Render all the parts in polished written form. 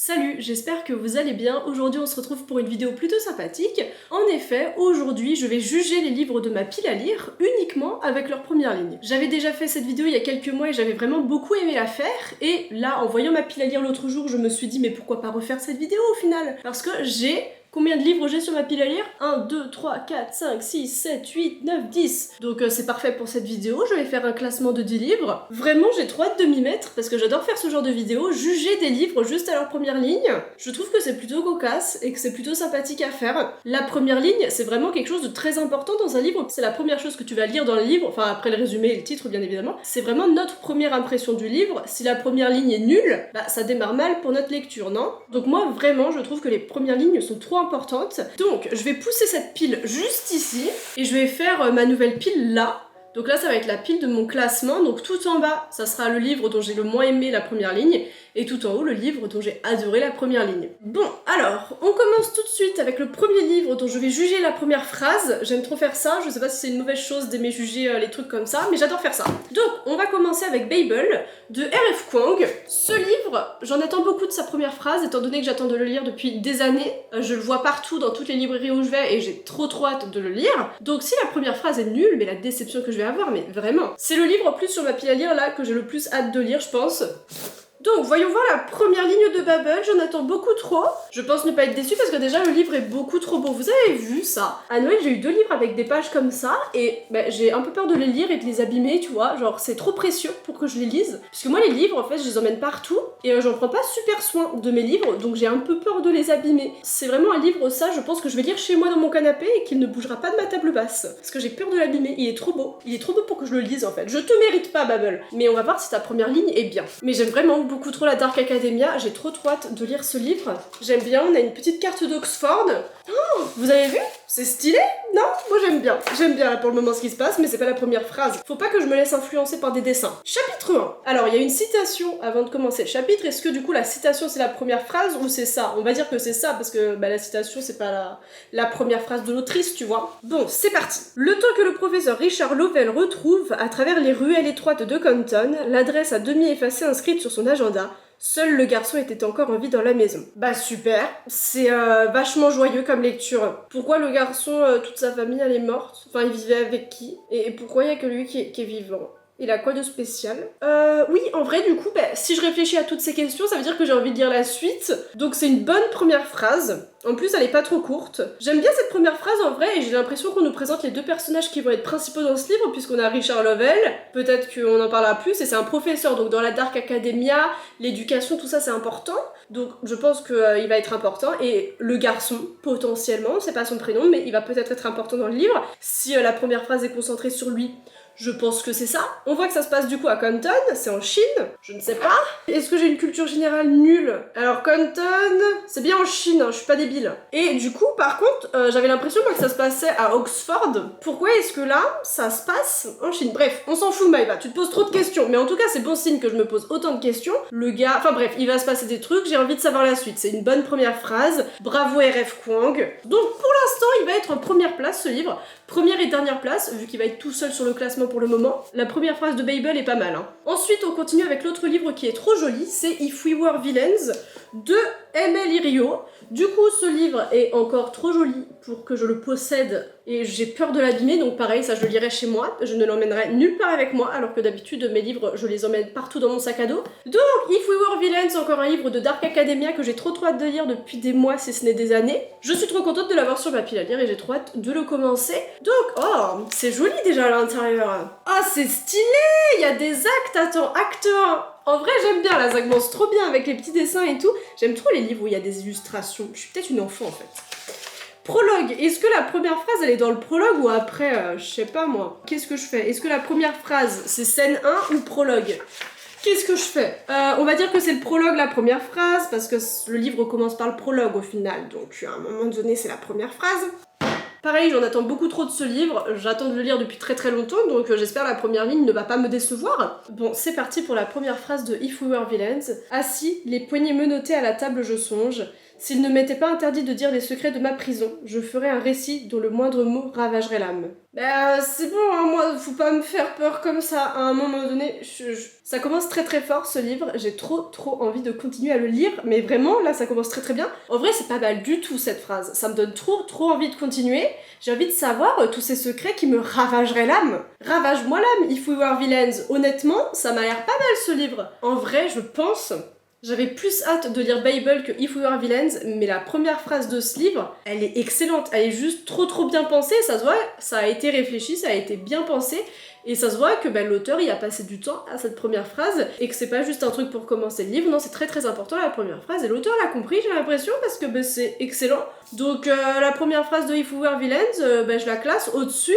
Salut, j'espère que vous allez bien. Aujourd'hui on se retrouve pour une vidéo plutôt sympathique. En effet, aujourd'hui je vais juger les livres de ma pile à lire uniquement avec leur première ligne. J'avais déjà fait cette vidéo il y a quelques mois et j'avais vraiment beaucoup aimé la faire. Et là, en voyant ma pile à lire l'autre jour, je me suis dit mais pourquoi pas refaire cette vidéo au final? Parce que j'ai... Combien de livres j'ai sur ma pile à lire? 1, 2, 3, 4, 5, 6, 7, 8, 9, 10. Donc c'est parfait pour cette vidéo, je vais faire un classement de 10 livres. Vraiment j'ai trop hâte de m'y mettre parce que j'adore faire ce genre de vidéo, juger des livres juste à leur première ligne. Je trouve que c'est plutôt cocasse et que c'est plutôt sympathique à faire. La première ligne, c'est vraiment quelque chose de très important dans un livre. C'est la première chose que tu vas lire dans le livre, enfin après le résumé et le titre bien évidemment. C'est vraiment notre première impression du livre. Si la première ligne est nulle, bah ça démarre mal pour notre lecture, non? Donc moi vraiment je trouve que les premières lignes sont trop importante. Donc je vais pousser cette pile juste ici et je vais faire ma nouvelle pile là. Donc là ça va être la pile de mon classement, donc tout en bas ça sera le livre dont j'ai le moins aimé la première ligne et tout en haut le livre dont j'ai adoré la première ligne. Bon alors, on commence tout de suite avec le premier livre dont je vais juger la première phrase. J'aime trop faire ça, je sais pas si c'est une mauvaise chose d'aimer juger les trucs comme ça, mais j'adore faire ça. Donc on va commencer avec Babel de R.F. Kuang. Ce livre, j'en attends beaucoup de sa première phrase étant donné que j'attends de le lire depuis des années. Je le vois partout dans toutes les librairies où je vais et j'ai trop hâte de le lire. Donc si la première phrase est nulle, mais la déception que je vais avoir, mais vraiment. C'est le livre en plus sur ma pile à lire là que j'ai le plus hâte de lire je pense. Donc voyons voir la première ligne de Babel, j'en attends beaucoup trop. Je pense ne pas être déçue parce que déjà le livre est beaucoup trop beau. Vous avez vu ça? À Noël j'ai eu 2 livres avec des pages comme ça et bah, j'ai un peu peur de les lire et de les abîmer, tu vois. Genre c'est trop précieux pour que je les lise. Parce que moi les livres en fait je les emmène partout et j'en prends pas super soin de mes livres donc j'ai un peu peur de les abîmer. C'est vraiment un livre ça je pense que je vais lire chez moi dans mon canapé et qu'il ne bougera pas de ma table basse. Parce que j'ai peur de l'abîmer, il est trop beau. Il est trop beau pour que je le lise en fait. Je te mérite pas Babel. Mais on va voir si ta première ligne est bien. Mais j'aime vraiment beaucoup trop la Dark Academia, j'ai trop hâte de lire ce livre. J'aime bien, on a une petite carte d'Oxford. Oh, vous avez vu? C'est stylé, non? Moi j'aime bien. J'aime bien là pour le moment ce qui se passe, mais c'est pas la première phrase. Faut pas que je me laisse influencer par des dessins. Chapitre 1. Alors il y a une citation avant de commencer le chapitre. Est-ce que du coup la citation c'est la première phrase ou c'est ça? On va dire que c'est ça parce que bah, la citation c'est pas la première phrase de l'autrice, tu vois. Bon, c'est parti. Le temps que le professeur Richard Lovell retrouve, à travers les ruelles étroites de Compton, l'adresse à demi effacée inscrite sur son agenda, seul le garçon était encore en vie dans la maison. Bah super, c'est vachement joyeux comme lecture. Pourquoi le garçon, toute sa famille elle est morte? Enfin il vivait avec qui? Et pourquoi il y a que lui qui est vivant? Il a quoi de spécial? Oui, en vrai, du coup, bah, si je réfléchis à toutes ces questions, ça veut dire que j'ai envie de lire la suite. Donc c'est une bonne première phrase. En plus, elle est pas trop courte. J'aime bien cette première phrase en vrai, et j'ai l'impression qu'on nous présente les 2 personnages qui vont être principaux dans ce livre, puisqu'on a Richard Lovell, peut-être qu'on en parlera plus, et c'est un professeur, donc dans la Dark Academia, l'éducation, tout ça c'est important. Donc je pense qu'il va être important, et le garçon, potentiellement, c'est pas son prénom, mais il va peut-être être important dans le livre, si la première phrase est concentrée sur lui. Je pense que c'est ça. On voit que ça se passe du coup à Compton, c'est en Chine, je ne sais pas. Est-ce que j'ai une culture générale nulle? Alors Compton, c'est bien en Chine, hein, je suis pas débile. Et du coup, par contre, j'avais l'impression que ça se passait à Oxford. Pourquoi est-ce que là, ça se passe en Chine? Bref, on s'en fout Maëva, tu te poses trop de questions. Mais en tout cas, c'est bon signe que je me pose autant de questions. Le gars, enfin bref, il va se passer des trucs, j'ai envie de savoir la suite. C'est une bonne première phrase. Bravo R.F. Kuang. Donc pour l'instant, il va être en première place ce livre. Première et dernière place, vu qu'il va être tout seul sur le classement pour le moment. La première phrase de Babel est pas mal. Hein. Ensuite, on continue avec l'autre livre qui est trop joli, c'est If We Were Villains de M.L. Irio. Du coup, ce livre est encore trop joli pour que je le possède et j'ai peur de l'abîmer, donc pareil, ça je le lirai chez moi. Je ne l'emmènerai nulle part avec moi, alors que d'habitude, mes livres, je les emmène partout dans mon sac à dos. Donc, If We Were Villains, encore un livre de Dark Academia que j'ai trop hâte de lire depuis des mois, si ce n'est des années. Je suis trop contente de l'avoir sur ma pile à lire et j'ai trop hâte de le commencer. Donc, oh, c'est joli déjà à l'intérieur. Ah, c'est stylé! Il y a des actes, attends, acte 1. En vrai, j'aime bien, là, ça commence trop bien avec les petits dessins et tout. J'aime trop les livres où il y a des illustrations. Je suis peut-être une enfant, en fait. Prologue. Est-ce que la première phrase, elle est dans le prologue ou après, je sais pas, moi. Qu'est-ce que je fais? Est-ce que la première phrase, c'est scène 1 ou prologue? Qu'est-ce que je fais? On va dire que c'est le prologue, la première phrase, parce que le livre commence par le prologue, au final. Donc, à un moment donné, c'est la première phrase. Pareil, j'en attends beaucoup trop de ce livre, j'attends de le lire depuis très longtemps, donc j'espère la première ligne ne va pas me décevoir. Bon, c'est parti pour la première phrase de If We Were Villains. Assis, les poignets menottés à la table, je songe. S'il ne m'était pas interdit de dire les secrets de ma prison, je ferais un récit dont le moindre mot ravagerait l'âme. Bah c'est bon, hein, moi, faut pas me faire peur comme ça. À un moment donné, ça commence très très fort ce livre. J'ai trop envie de continuer à le lire, mais vraiment, là, ça commence très très bien. En vrai, c'est pas mal du tout cette phrase. Ça me donne trop envie de continuer. J'ai envie de savoir tous ces secrets qui me ravageraient l'âme. Ravage-moi l'âme, If We Were Villains. Honnêtement, ça m'a l'air pas mal ce livre. En vrai, je pense. J'avais plus hâte de lire Babel que If We Were Villains, mais la première phrase de ce livre, elle est excellente, elle est juste trop bien pensée, ça se voit, ça a été réfléchi, ça a été bien pensé, et ça se voit que l'auteur il a passé du temps à cette première phrase, et que c'est pas juste un truc pour commencer le livre, non c'est très important la première phrase, et l'auteur l'a compris j'ai l'impression, parce que c'est excellent. Donc la première phrase de If We Were Villains, je la classe au-dessus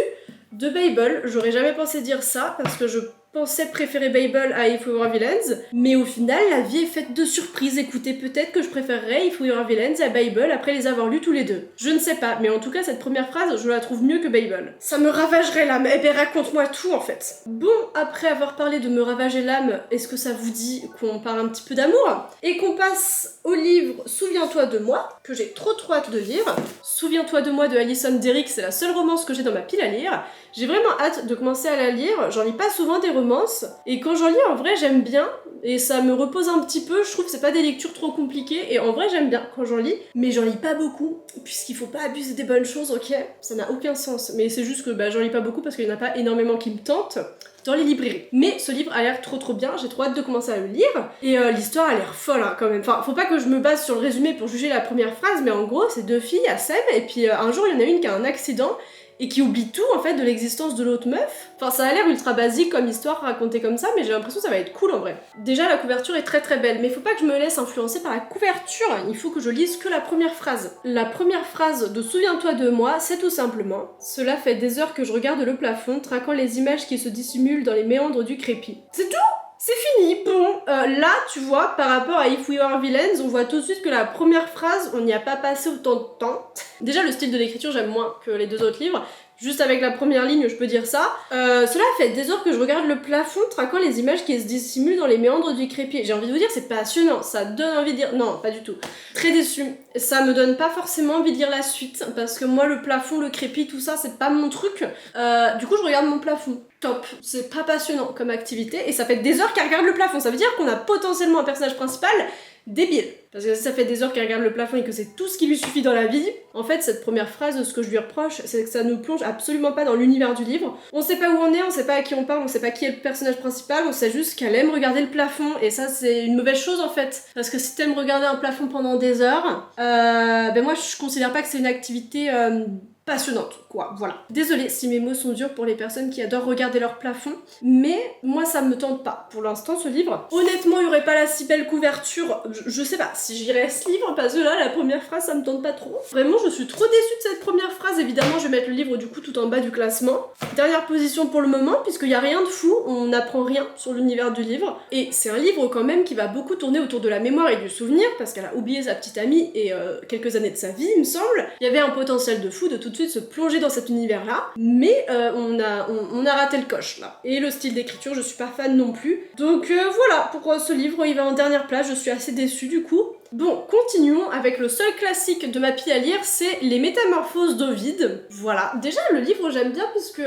de Babel. J'aurais jamais pensé dire ça, parce que je pensais préférer Babel à If We Were Villains, mais au final, la vie est faite de surprises. Écoutez, peut-être que je préférerais If We Were Villains à Babel après les avoir lus tous les deux. Je ne sais pas, mais en tout cas, cette première phrase, je la trouve mieux que Babel. Ça me ravagerait l'âme. Eh ben, raconte-moi tout, en fait. Bon, après avoir parlé de me ravager l'âme, est-ce que ça vous dit qu'on parle un petit peu d'amour et qu'on passe au livre Souviens-toi de moi, que j'ai trop hâte de lire. Souviens-toi de moi de Alison Derrick, c'est la seule romance que j'ai dans ma pile à lire. J'ai vraiment hâte de commencer à la lire, j'en lis pas souvent des romances, et quand j'en lis en vrai j'aime bien, et ça me repose un petit peu, je trouve que c'est pas des lectures trop compliquées, et en vrai j'aime bien quand j'en lis, mais j'en lis pas beaucoup, puisqu'il faut pas abuser des bonnes choses, ok? Ça n'a aucun sens, mais c'est juste que j'en lis pas beaucoup parce qu'il y en a pas énormément qui me tentent dans les librairies. Mais ce livre a l'air trop bien, j'ai trop hâte de commencer à le lire, et l'histoire a l'air folle hein, quand même. Enfin, faut pas que je me base sur le résumé pour juger la première phrase, mais en gros c'est deux filles à Sème, et puis un jour il y en a une qui a un accident, et qui oublie tout en fait de l'existence de l'autre meuf. Enfin ça a l'air ultra basique comme histoire racontée comme ça, mais j'ai l'impression que ça va être cool en vrai. Déjà la couverture est très belle, mais faut pas que je me laisse influencer par la couverture, il faut que je lise que la première phrase. La première phrase de Souviens-toi de moi, c'est tout simplement: cela fait des heures que je regarde le plafond, traquant les images qui se dissimulent dans les méandres du crépi. C'est tout? C'est fini, bon, là, tu vois, par rapport à If We Were Villains, on voit tout de suite que la première phrase, on n'y a pas passé autant de temps. Déjà, le style de l'écriture, j'aime moins que les deux autres livres. Juste avec la première ligne, je peux dire ça. Cela fait des heures que je regarde le plafond, traquant les images qui se dissimulent dans les méandres du crépi. J'ai envie de vous dire, c'est passionnant, ça donne envie de dire... Non, pas du tout. Très déçue. Ça me donne pas forcément envie de lire la suite, parce que moi, le plafond, le crépi, tout ça, c'est pas mon truc. Du coup, je regarde mon plafond. Top. C'est pas passionnant comme activité, et ça fait des heures qu'elle regarde le plafond. Ça veut dire qu'on a potentiellement un personnage principal débile. Parce que si ça fait des heures qu'elle regarde le plafond et que c'est tout ce qui lui suffit dans la vie, en fait, cette première phrase, ce que je lui reproche, c'est que ça nous plonge absolument pas dans l'univers du livre. On sait pas où on est, on sait pas à qui on parle, on sait pas qui est le personnage principal, on sait juste qu'elle aime regarder le plafond, et ça, c'est une mauvaise chose, en fait. Parce que si t'aimes regarder un plafond pendant des heures, moi, je considère pas que c'est une activité... passionnante, quoi, voilà. Désolée si mes mots sont durs pour les personnes qui adorent regarder leur plafond, mais moi ça me tente pas pour l'instant ce livre. Honnêtement, il y aurait pas la si belle couverture, je sais pas si j'irais à ce livre, parce que là, la première phrase ça me tente pas trop. Vraiment, je suis trop déçue de cette première phrase, évidemment je vais mettre le livre du coup tout en bas du classement. Dernière position pour le moment, puisqu'il y a rien de fou, on n'apprend rien sur l'univers du livre, et c'est un livre quand même qui va beaucoup tourner autour de la mémoire et du souvenir, parce qu'elle a oublié sa petite amie et quelques années de sa vie, il me semble. Il y avait un potentiel de fou de toute suite se plonger dans cet univers-là, mais on a raté le coche, là. Et le style d'écriture, je suis pas fan non plus. Donc voilà, pourquoi ce livre, il va en dernière place, je suis assez déçue du coup. Bon, continuons avec le seul classique de ma pile à lire, c'est Les Métamorphoses d'Ovide. Voilà, déjà le livre j'aime bien puisque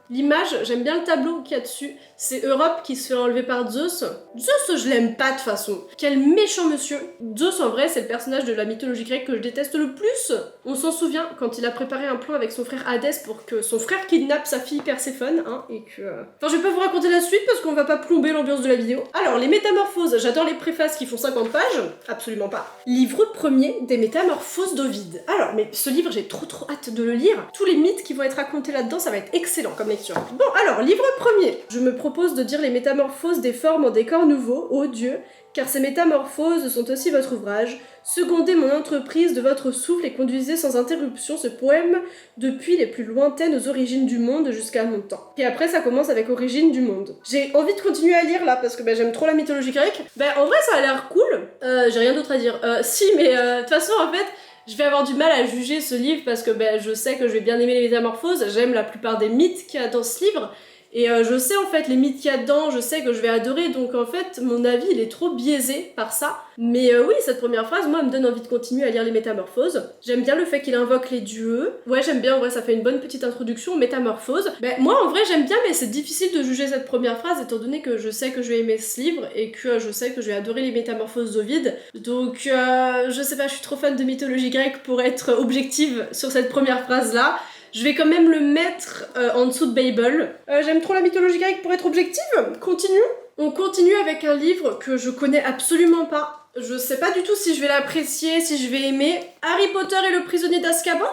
l'image, j'aime bien le tableau qu'il y a dessus. C'est Europe qui se fait enlever par Zeus. Zeus, je l'aime pas de façon. Quel méchant monsieur. Zeus, en vrai, c'est le personnage de la mythologie grecque que je déteste le plus. On s'en souvient quand il a préparé un plan avec son frère Hadès pour que son frère kidnappe sa fille Perséphone, hein, et que... Enfin, je vais pas vous raconter la suite parce qu'on va pas plomber l'ambiance de la vidéo. Alors, Les Métamorphoses, j'adore les préfaces qui font 50 pages, absolument pas. Livre premier des Métamorphoses d'Ovide. Alors, mais ce livre, j'ai trop hâte de le lire. Tous les mythes qui vont être racontés là-dedans, ça va être excellent comme lecture. Bon, alors, livre premier. Je me propose de dire les métamorphoses des formes en décors nouveaux, ô Dieu, car ces métamorphoses sont aussi votre ouvrage. Secondez mon entreprise de votre souffle et conduisez sans interruption ce poème depuis les plus lointaines origines du monde jusqu'à mon temps. Et après, ça commence avec Origine du monde. J'ai envie de continuer à lire là parce que j'aime trop la mythologie grecque. En vrai, ça a l'air cool. J'ai rien d'autre à dire. Si, mais de toute façon, en fait, je vais avoir du mal à juger ce livre parce que je sais que je vais bien aimer les métamorphoses. J'aime la plupart des mythes qu'il y a dans ce livre. Et je sais en fait les mythes qu'il y a dedans, je sais que je vais adorer, donc en fait mon avis il est trop biaisé par ça. Mais oui, cette première phrase, moi, elle me donne envie de continuer à lire les Métamorphoses. J'aime bien le fait qu'il invoque les dieux. Ouais, j'aime bien, en vrai, ça fait une bonne petite introduction aux Métamorphoses. Ben, moi, en vrai, j'aime bien, mais c'est difficile de juger cette première phrase, étant donné que je sais que je vais aimer ce livre, et que je sais que je vais adorer les Métamorphoses d'Ovide. Donc, je sais pas, je suis trop fan de mythologie grecque pour être objective sur cette première phrase-là. Je vais quand même le mettre en dessous de Babel. J'aime trop la mythologie grecque pour être objective. Continuons. On continue avec un livre que je connais absolument pas. Je sais pas du tout si je vais l'apprécier, si je vais aimer. Harry Potter et le prisonnier d'Azkaban.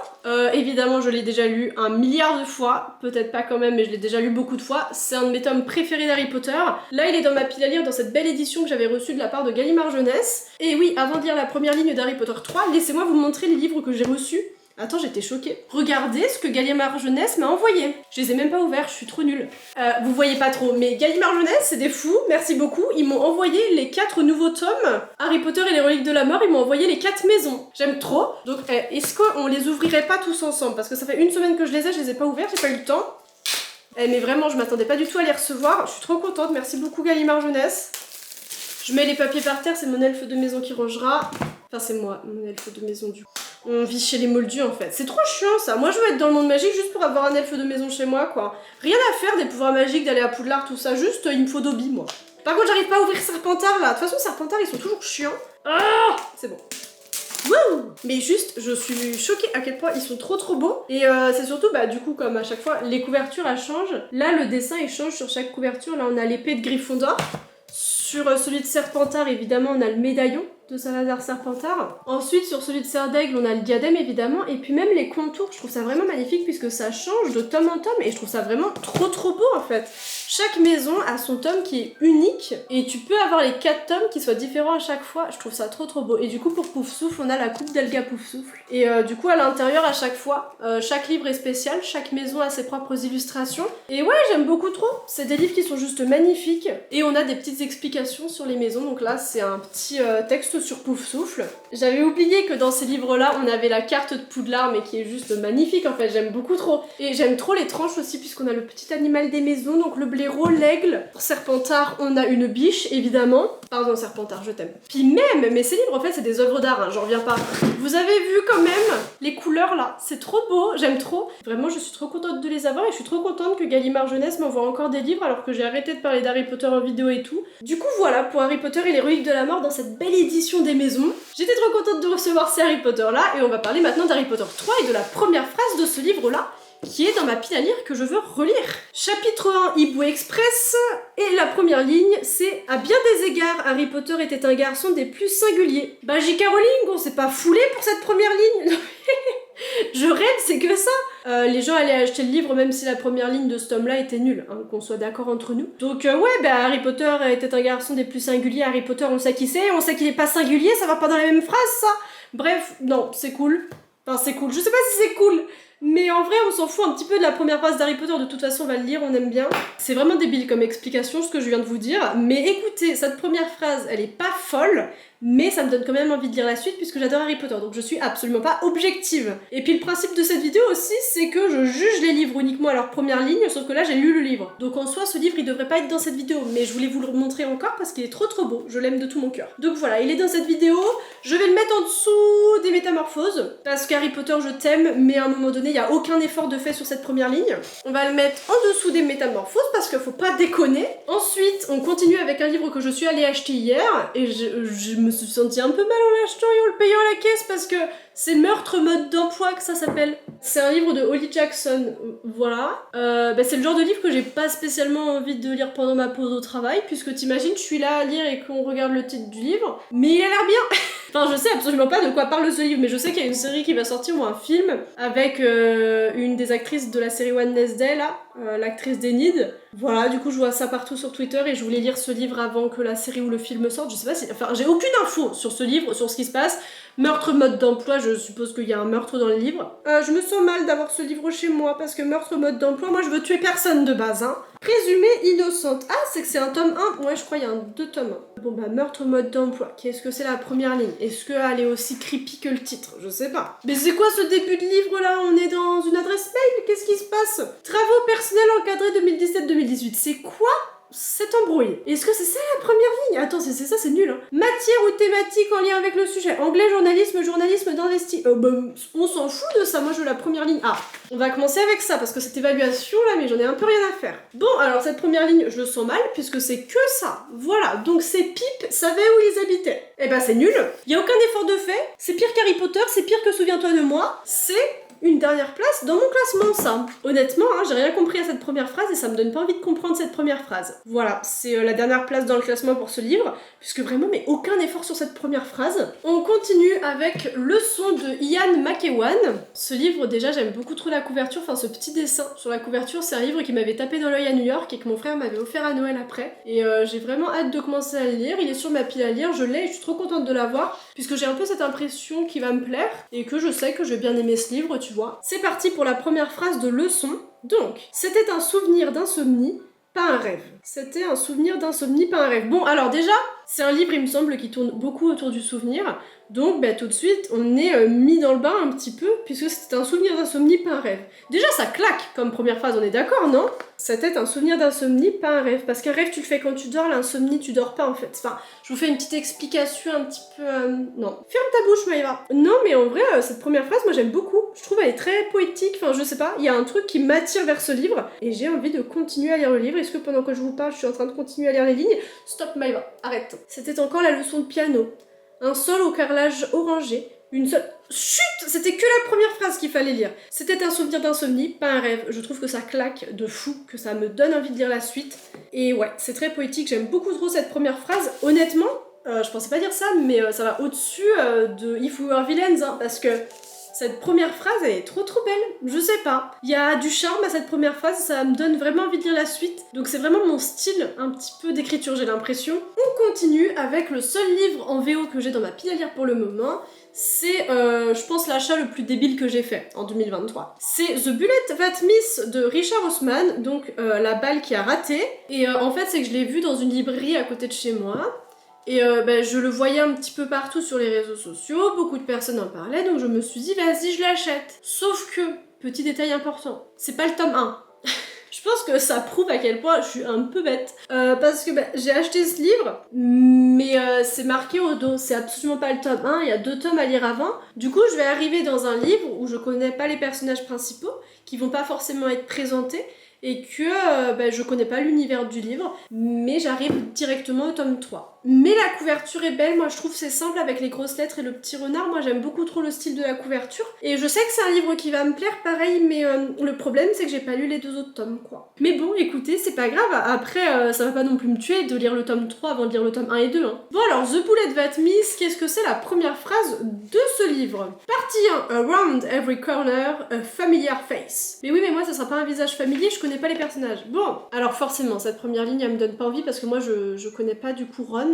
Évidemment, je l'ai déjà lu 1 milliard de fois. Peut-être pas quand même, mais je l'ai déjà lu beaucoup de fois. C'est un de mes tomes préférés d'Harry Potter. Là, il est dans ma pile à lire dans cette belle édition que j'avais reçue de la part de Gallimard Jeunesse. Et oui, avant de lire la première ligne d'Harry Potter 3, laissez-moi vous montrer les livres que j'ai reçus. Attends, j'étais choquée. Regardez ce que Gallimard Jeunesse m'a envoyé. Je les ai même pas ouverts, je suis trop nulle. Vous voyez pas trop, mais Gallimard Jeunesse, c'est des fous, merci beaucoup. Ils m'ont envoyé les 4 nouveaux tomes. Harry Potter et les reliques de la mort, ils m'ont envoyé les 4 maisons. J'aime trop. Donc, est-ce qu'on les ouvrirait pas tous ensemble? Parce que ça fait 1 semaine que je les ai pas ouverts, j'ai pas eu le temps. Mais vraiment, je m'attendais pas du tout à les recevoir. Je suis trop contente, merci beaucoup Gallimard Jeunesse. Je mets les papiers par terre, c'est mon elfe de maison qui rangera. Enfin, c'est moi, mon elfe de maison du coup. On vit chez les moldus en fait. C'est trop chiant ça. Moi je veux être dans le monde magique juste pour avoir un elfe de maison chez moi quoi. Rien à faire des pouvoirs magiques, d'aller à Poudlard, tout ça. Juste il me faut Dobby moi. Par contre j'arrive pas à ouvrir Serpentard là. De toute façon Serpentard ils sont toujours chiants. Ah, c'est bon. Wouh! Mais juste, je suis choquée à quel point ils sont trop beaux. Et c'est surtout, bah du coup, comme à chaque fois, les couvertures elles changent. Là, le dessin il change sur chaque couverture. Là, on a l'épée de Gryffondor. Sur celui de Serpentard, évidemment, on a le médaillon de Salazar Serpentard. Ensuite, sur celui de Serdaigle, on a le diadème, évidemment. Et puis même les contours, je trouve ça vraiment magnifique puisque ça change de tome en tome. Et je trouve ça vraiment trop beau, en fait. Chaque maison a son tome qui est unique. Et tu peux avoir les 4 tomes qui soient différents à chaque fois. Je trouve ça trop beau. Et du coup, pour Poufsouffle, on a la coupe d'Elga Poufsouffle. Et du coup, à l'intérieur, à chaque fois, chaque livre est spécial. Chaque maison a ses propres illustrations. Et ouais, j'aime beaucoup trop. C'est des livres qui sont juste magnifiques. Et on a des petites explications sur les maisons. Donc là, c'est un petit texte sur Poufsouffle. J'avais oublié que dans ces livres-là, on avait la carte de Poudlard, mais qui est juste magnifique en fait, j'aime beaucoup trop. Et j'aime trop les tranches aussi, puisqu'on a le petit animal des maisons, donc le blaireau, l'aigle. Pour Serpentard, on a une biche, évidemment. Pardon Serpentard, je t'aime. Puis même, mais ces livres en fait, c'est des œuvres d'art, hein, j'en reviens pas. Vous avez vu quand même les couleurs là, c'est trop beau, j'aime trop. Vraiment, je suis trop contente de les avoir et je suis trop contente que Gallimard Jeunesse m'envoie encore des livres alors que j'ai arrêté de parler d'Harry Potter en vidéo et tout. Du coup, voilà pour Harry Potter et les reliques de la mort dans cette belle édition des maisons. J'étais trop contente de recevoir ces Harry Potter là et on va parler maintenant d'Harry Potter 3 et de la première phrase de ce livre là qui est dans ma pile à lire que je veux relire. Chapitre 1, Hibou Express, et la première ligne, c'est « À bien des égards, Harry Potter était un garçon des plus singuliers. » Bah J.K. Rowling, on s'est pas foulé pour cette première ligne. Je rêve, c'est que ça. Les gens allaient acheter le livre même si la première ligne de ce tome-là était nulle, hein, qu'on soit d'accord entre nous. Donc ouais, bah Harry Potter était un garçon des plus singuliers. Harry Potter, on sait qui c'est, on sait qu'il est pas singulier, ça va pas dans la même phrase, ça. Bref, non, c'est cool. Enfin, c'est cool. Je sais pas si c'est cool. Mais en vrai, on s'en fout un petit peu de la première phrase d'Harry Potter, de toute façon, on va le lire, on aime bien. C'est vraiment débile comme explication, ce que je viens de vous dire. Mais écoutez, cette première phrase, elle est pas folle, mais ça me donne quand même envie de lire la suite puisque j'adore Harry Potter, donc je suis absolument pas objective. Et puis le principe de cette vidéo aussi, c'est que je juge les livres uniquement à leur première ligne, sauf que là j'ai lu le livre. Donc en soi, ce livre il devrait pas être dans cette vidéo, mais je voulais vous le montrer encore parce qu'il est trop beau, je l'aime de tout mon cœur. Donc voilà, il est dans cette vidéo, je vais le mettre en dessous des Métamorphoses, parce qu'Harry Potter je t'aime, mais à un moment donné il y a aucun effort de fait sur cette première ligne. On va le mettre en dessous des Métamorphoses parce qu'il faut pas déconner. Ensuite, on continue avec un livre que je suis allée acheter hier, et je me suis sentie un peu mal en l'achetant et en le payant à la caisse parce que c'est Meurtre mode d'emploi que ça s'appelle. C'est un livre de Holly Jackson, voilà. C'est le genre de livre que j'ai pas spécialement envie de lire pendant ma pause au travail, puisque t'imagines, je suis là à lire et qu'on regarde le titre du livre, mais il a l'air bien. Enfin, je sais absolument pas de quoi parle ce livre, mais je sais qu'il y a une série qui va sortir, ou un film, avec une des actrices de la série Wednesday, là, l'actrice d'Enid. Voilà, du coup, je vois ça partout sur Twitter et je voulais lire ce livre avant que la série ou le film sorte. Je sais pas si... Enfin, j'ai aucune info sur ce livre, sur ce qui se passe. Meurtre mode d'emploi, je suppose qu'il y a un meurtre dans le livre. Je me sens mal d'avoir ce livre chez moi, parce que meurtre mode d'emploi, moi je veux tuer personne de base, hein. Présumée innocente. Ah, c'est que c'est un tome 1. Ouais, je crois qu'il y a deux tomes. Bon bah, meurtre au mode d'emploi. Qu'est-ce que c'est la première ligne? Est-ce qu'elle est aussi creepy que le titre? Je sais pas. Mais c'est quoi ce début de livre là? On est dans une adresse mail? Qu'est-ce qui se passe? Travaux personnels encadrés 2017-2018. C'est quoi? C'est embrouillé. Est-ce que c'est ça la première ligne? Attends, c'est ça, c'est nul. Hein. Matière ou thématique en lien avec le sujet. Anglais, journalisme d'investi. On s'en fout de ça. Moi, je veux la première ligne. Ah, on va commencer avec ça parce que cette évaluation là, mais j'en ai un peu rien à faire. Bon, alors cette première ligne, je le sens mal puisque c'est que ça. Voilà. Donc ces pipes savaient où ils habitaient. Eh ben, c'est nul. Il y a aucun effort de fait. C'est pire qu'Harry Potter. C'est pire que Souviens-toi de moi. C'est une dernière place dans mon classement, ça. Honnêtement, hein, j'ai rien compris à cette première phrase et ça me donne pas envie de comprendre cette première phrase. Voilà, c'est la dernière place dans le classement pour ce livre, puisque vraiment, mais aucun effort sur cette première phrase. On continue avec Leçon de Ian McEwan. Ce livre, déjà, j'aime beaucoup trop la couverture, enfin ce petit dessin sur la couverture, c'est un livre qui m'avait tapé dans l'œil à New York et que mon frère m'avait offert à Noël après. Et j'ai vraiment hâte de commencer à le lire, il est sur ma pile à lire, je l'ai et je suis trop contente de l'avoir, puisque j'ai un peu cette impression qu'il va me plaire, et que je sais que je vais bien aimer ce livre, tu vois. C'est parti pour la première phrase de leçon. Donc, c'était un souvenir d'insomnie, pas un rêve. C'était un souvenir d'insomnie, pas un rêve. Bon, alors déjà, c'est un livre, il me semble, qui tourne beaucoup autour du souvenir. Donc, bah, tout de suite, on est mis dans le bain un petit peu, puisque c'était un souvenir d'insomnie, pas un rêve. Déjà, ça claque comme première phrase, on est d'accord, non? C'était un souvenir d'insomnie, pas un rêve. Parce qu'un rêve, tu le fais quand tu dors, l'insomnie, tu dors pas, en fait. Enfin, je vous fais une petite explication un petit peu... Non. Ferme ta bouche, Maëva. Non, mais en vrai, cette première phrase, moi, j'aime beaucoup. Je trouve elle est très poétique, enfin, je sais pas. Il y a un truc qui m'attire vers ce livre, et j'ai envie de continuer à lire le livre. Est-ce que pendant que je vous parle, je suis en train de continuer à lire les lignes? Stop, Maëva, arrête. C'était encore la leçon de piano. Un sol au carrelage orangé, une seule... Chut! C'était que la première phrase qu'il fallait lire. C'était un souvenir d'insomnie, pas un rêve. Je trouve que ça claque de fou, que ça me donne envie de lire la suite. Et ouais, c'est très poétique, j'aime beaucoup trop cette première phrase. Honnêtement, je pensais pas dire ça, mais ça va au-dessus de If We Were Villains, hein, parce que cette première phrase, elle est trop belle. Je sais pas. Il y a du charme à cette première phrase, ça me donne vraiment envie de lire la suite. Donc c'est vraiment mon style, un petit peu d'écriture, j'ai l'impression. On continue avec le seul livre en VO que j'ai dans ma pile à lire pour le moment. C'est, je pense, l'achat le plus débile que j'ai fait en 2023. C'est The Bullet That Miss de Richard Osman, donc la balle qui a raté. Et en fait, c'est que je l'ai vu dans une librairie à côté de chez moi. Et je le voyais un petit peu partout sur les réseaux sociaux, beaucoup de personnes en parlaient, donc je me suis dit, vas-y, je l'achète. Sauf que, petit détail important, c'est pas le tome 1. Je pense que ça prouve à quel point je suis un peu bête. Parce que j'ai acheté ce livre, mais c'est marqué au dos, c'est absolument pas le tome 1, il y a 2 tomes à lire avant. Du coup, je vais arriver dans un livre où je connais pas les personnages principaux, qui vont pas forcément être présentés, et que je connais pas l'univers du livre, mais j'arrive directement au tome 3. Mais la couverture est belle, moi je trouve c'est simple avec les grosses lettres et le petit renard, moi j'aime beaucoup trop le style de la couverture, et je sais que c'est un livre qui va me plaire pareil, mais le problème c'est que j'ai pas lu les 2 autres tomes quoi. Mais bon écoutez, c'est pas grave, après ça va pas non plus me tuer de lire le tome 3 avant de lire le tome 1 et 2. Hein. Bon alors, The Bullet That Miss, qu'est-ce que c'est la première phrase de ce livre? Partie 1, Around every corner, a familiar face. Mais oui mais moi ça sera pas un visage familier, je connais pas les personnages. Bon, alors forcément cette première ligne elle me donne pas envie parce que moi je connais pas du coup Ron,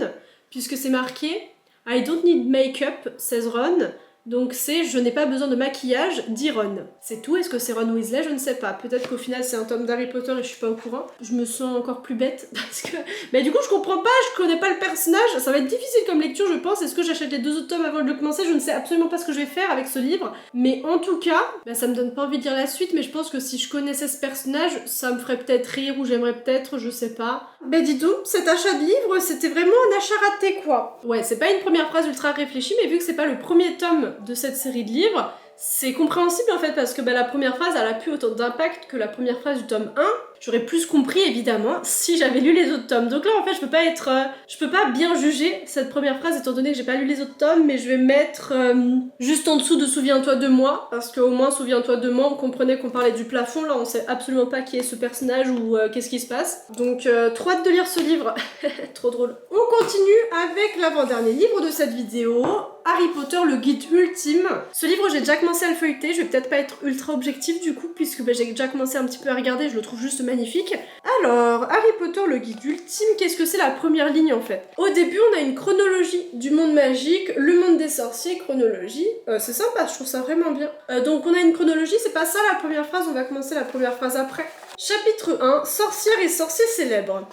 puisque c'est marqué I don't need makeup, says Ron. Donc c'est je n'ai pas besoin de maquillage, dit Ron. C'est tout, est-ce que c'est Ron Weasley? Je ne sais pas. Peut-être qu'au final c'est un tome d'Harry Potter et je suis pas au courant. Je me sens encore plus bête parce que... Mais du coup je comprends pas, je connais pas le personnage, ça va être difficile comme lecture je pense. Est-ce que j'achète les 2 autres tomes avant de le commencer? Je ne sais absolument pas ce que je vais faire avec ce livre. Mais en tout cas, ça me donne pas envie de lire la suite, mais je pense que si je connaissais ce personnage, ça me ferait peut-être rire ou j'aimerais peut-être, je sais pas. Dis donc, cet achat de livre, c'était vraiment un achat raté quoi. Ouais, c'est pas une première phrase ultra réfléchie, mais vu que c'est pas le premier tome de cette série de livres, c'est compréhensible en fait parce que la première phrase elle a plus autant d'impact que la première phrase du tome 1. J'aurais plus compris évidemment si j'avais lu les autres tomes. Donc là en fait je peux pas bien juger cette première phrase étant donné que j'ai pas lu les autres tomes, mais je vais mettre juste en dessous de Souviens-toi de moi, parce qu'au moins Souviens-toi de moi on comprenait qu'on parlait du plafond, là on sait absolument pas qui est ce personnage ou qu'est-ce qui se passe. Donc trop hâte de lire ce livre, trop drôle. On continue avec l'avant-dernier livre de cette vidéo, Harry Potter le guide ultime. Ce livre j'ai déjà commencé à le feuilleter, je vais peut-être pas être ultra objectif du coup puisque j'ai déjà commencé un petit peu à regarder, je le trouve juste magnifique. Alors, Harry Potter le guide ultime, qu'est-ce que c'est la première ligne en fait? Au début on a une chronologie du monde magique, le monde des sorciers, chronologie, c'est sympa, je trouve ça vraiment bien. Donc on a une chronologie, c'est pas ça la première phrase, on va commencer la première phrase après. Chapitre 1, sorcières et sorciers célèbres.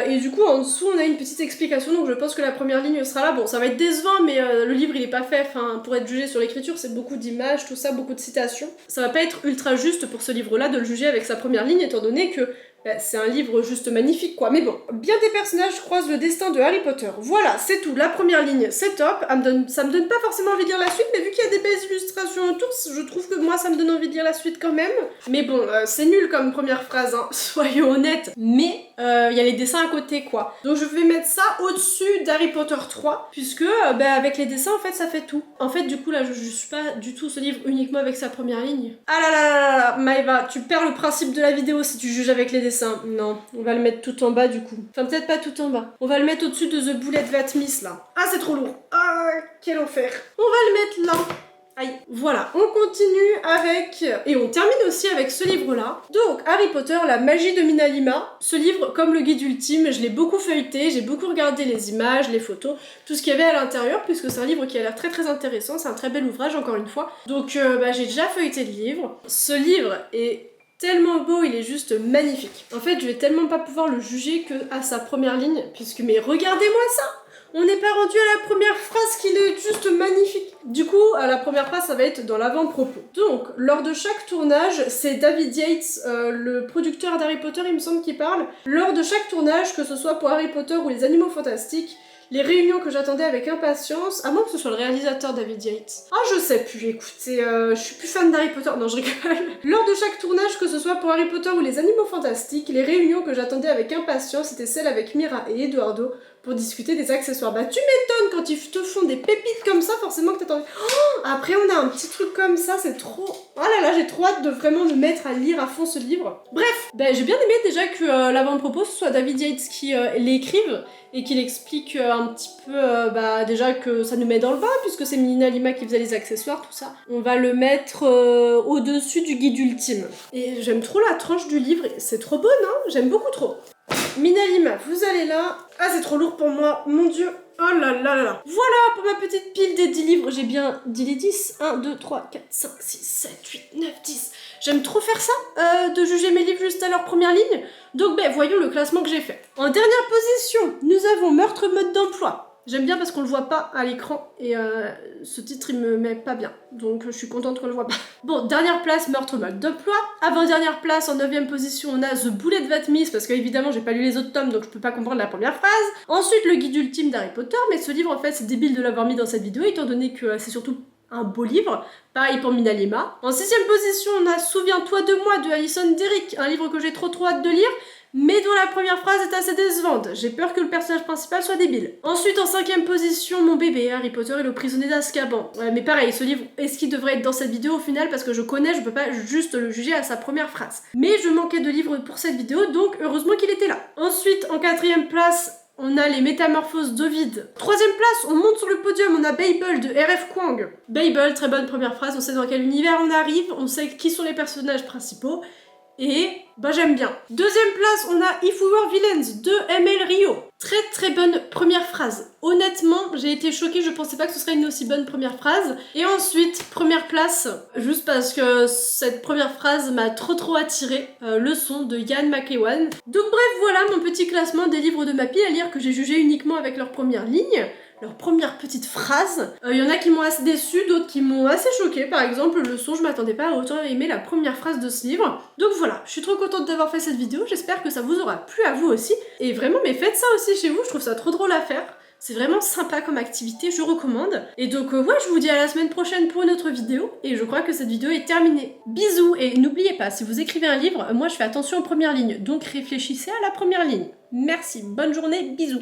Et du coup en dessous on a une petite explication, donc je pense que la première ligne sera là. Bon, ça va être décevant, mais le livre il est pas fait, enfin, pour être jugé sur l'écriture, c'est beaucoup d'images, tout ça, beaucoup de citations. Ça va pas être ultra juste pour ce livre-là de le juger avec sa première ligne, étant donné que c'est un livre juste magnifique quoi, mais bon. Bien des personnages croisent le destin de Harry Potter. Voilà, c'est tout, la première ligne, c'est top. Ça me donne pas forcément envie de lire la suite, mais vu qu'il y a des belles illustrations autour, je trouve que moi ça me donne envie de lire la suite quand même. Mais bon, c'est nul comme première phrase, hein, soyons honnêtes. Mais il y a les dessins à côté quoi. Donc je vais mettre ça au-dessus d'Harry Potter 3, puisque avec les dessins en fait ça fait tout. En fait du coup là je juge pas du tout ce livre uniquement avec sa première ligne. Ah là là là là là, Maëva, tu perds le principe de la vidéo si tu juges avec les dessins. Non, on va le mettre tout en bas du coup. Enfin peut-être pas tout en bas. On va le mettre au-dessus de The Bullet That Miss là. Ah c'est trop lourd. Ah quel enfer. On va le mettre là. Aïe. Voilà, on continue avec... Et on termine aussi avec ce livre-là. Donc, Harry Potter, la magie de Minalima. Ce livre, comme le guide ultime, je l'ai beaucoup feuilleté, j'ai beaucoup regardé les images, les photos, tout ce qu'il y avait à l'intérieur, puisque c'est un livre qui a l'air très très intéressant, c'est un très bel ouvrage, encore une fois. Donc, j'ai déjà feuilleté le livre. Ce livre est tellement beau, il est juste magnifique. En fait, je vais tellement pas pouvoir le juger que à sa première ligne, puisque, mais regardez-moi ça! On n'est pas rendu à la première phrase qu'il est juste magnifique. Du coup, à la première phrase, ça va être dans l'avant-propos. Donc, lors de chaque tournage, c'est David Yates, le producteur d'Harry Potter, il me semble qu'il parle. Lors de chaque tournage, que ce soit pour Harry Potter ou les Animaux Fantastiques, les réunions que j'attendais avec impatience, à moins que ce soit le réalisateur David Yates. Ah, je sais plus, écoutez, je suis plus fan d'Harry Potter, non je rigole. Lors de chaque tournage, que ce soit pour Harry Potter ou les Animaux Fantastiques, les réunions que j'attendais avec impatience étaient celles avec Mira et Eduardo pour discuter des accessoires. Bah tu m'étonnes, quand ils te font des pépites comme ça, forcément que t'as envie... Oh, après on a un petit truc comme ça, c'est trop... Oh là là, j'ai trop hâte de vraiment me mettre à lire à fond ce livre. Bref, j'ai bien aimé déjà que l'avant-propos ce soit David Yates qui l'écrive et qu'il explique un petit peu déjà que ça nous met dans le bain puisque c'est Minalima qui faisait les accessoires, tout ça. On va le mettre au-dessus du guide ultime. Et j'aime trop la tranche du livre, c'est trop beau, non? J'aime beaucoup trop. Minalima, vous allez là. Ah, c'est trop lourd pour moi, mon dieu. Oh là là là là. Voilà pour ma petite pile des 10 livres. J'ai bien dit les 10. 1, 2, 3, 4, 5, 6, 7, 8, 9, 10. J'aime trop faire ça, de juger mes livres juste à leur première ligne. Donc voyons le classement que j'ai fait. En dernière position, nous avons Meurtre mode d'emploi. J'aime bien parce qu'on le voit pas à l'écran et ce titre il me met pas bien. Donc je suis contente qu'on le voit pas. Bon, dernière place, Meurtre mode d'emploi. Avant-dernière place, en 9ème position, on a The Bullet That Miss, parce qu'évidemment j'ai pas lu les autres tomes donc je peux pas comprendre la première phrase. Ensuite, le guide ultime d'Harry Potter, mais ce livre en fait c'est débile de l'avoir mis dans cette vidéo étant donné que c'est surtout un beau livre. Pareil pour Minalima. En 6ème position, on a Souviens-toi de moi de Alison Derrick, un livre que j'ai trop hâte de lire, mais dont la première phrase est assez décevante. J'ai peur que le personnage principal soit débile. Ensuite, en 5ème position, Mon bébé, Harry Potter et le prisonnier d'Azkaban. Ouais, mais pareil, ce livre, est-ce qu'il devrait être dans cette vidéo au final? Parce que je connais, je peux pas juste le juger à sa première phrase. Mais je manquais de livres pour cette vidéo, donc heureusement qu'il était là. Ensuite, en 4ème place, on a les Métamorphoses d'Ovid. 3ème place, on monte sur le podium, on a Babel de R.F. Kuang. Babel, très bonne première phrase, on sait dans quel univers on arrive, on sait qui sont les personnages principaux. Et j'aime bien. 2ème place, on a If We Were Villains de M.L. Rio. Très très bonne première phrase. Honnêtement, j'ai été choquée, je pensais pas que ce serait une aussi bonne première phrase. Et ensuite, première place, juste parce que cette première phrase m'a trop attirée, Leçon de Ian McEwan. Donc bref, voilà mon petit classement des livres de ma pile à lire que j'ai jugé uniquement avec leur première ligne. Leur première petite phrase. Il y en a qui m'ont assez déçu, d'autres qui m'ont assez choqué. Par exemple, Leçon, je m'attendais pas à autant aimer la première phrase de ce livre. Donc voilà, je suis trop contente d'avoir fait cette vidéo, j'espère que ça vous aura plu à vous aussi. Et vraiment, mais faites ça aussi chez vous, je trouve ça trop drôle à faire. C'est vraiment sympa comme activité, je recommande. Et donc je vous dis à la semaine prochaine pour une autre vidéo. Et je crois que cette vidéo est terminée. Bisous, et n'oubliez pas, si vous écrivez un livre, moi je fais attention aux premières lignes. Donc réfléchissez à la première ligne. Merci, bonne journée, bisous.